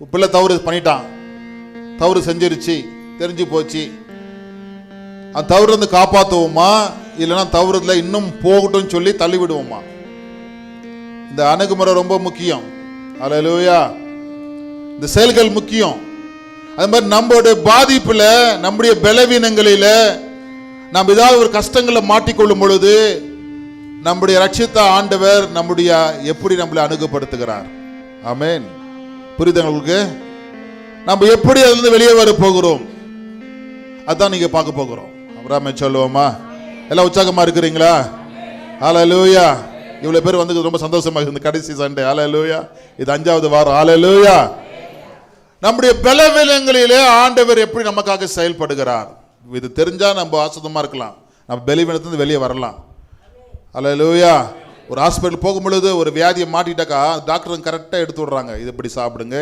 பிள்ளை தவறு பண்ணிட்டான், தவறு செஞ்சிருச்சு, தெரிஞ்சு போச்சு. அந்த தவறு வந்து காப்பாற்றுவோமா, இல்லைன்னா தவறுல இன்னும் போகட்டும் சொல்லி தள்ளி விடுவோமா? இந்த அணுகுமுறை ரொம்ப முக்கியம். அல்லேலூயா. இந்த செயல்கள் முக்கியம். அது மாதிரி நம்மளுடைய பாதிப்புல, நம்முடைய பலவீனங்களில, நாம் ஏதாவது ஒரு கஷ்டங்களை மாட்டிக்கொள்ளும் பொழுது நம்முடைய ரட்சித்த ஆண்டவர் நம்முடைய எப்படி நம்மளை அணுகுப்படுத்துகிறார். ஆமென். புரியுது உங்களுக்கு? நம்ம எப்படி அதிலிருந்து வெளியே வர போகிறோம், அதான் நீங்க பார்க்க போகிறோம். அப்புறம் சொல்லுவோமா? எல்லாம் உற்சாகமா இருக்கிறீங்களா? ஹல்லேலூயா. இவ்வளவு பேர் வந்து ரொம்ப சந்தோஷமா இருக்கு. கடைசி சண்டே. ஹல்லேலூயா. இது 5வது வாரம். ஹல்லேலூயா. நம்முடைய பலவீனங்களிலே ஆண்டவர் எப்படி நமக்காக செயல்படுகிறார், இது தெரிஞ்சா நம்ம ஆசுதமா இருக்கலாம், நம்ம பலவீனத்திலிருந்து வெளியே வரலாம். ஹல்லேலூயா. ஒரு ஹாஸ்பிட்டல் போகும் பொழுது ஒரு வியாதியை மாட்டிட்டாக்கா டாக்டர் கரெக்டாக எடுத்து விடுறாங்க, இது இப்படி சாப்பிடுங்க.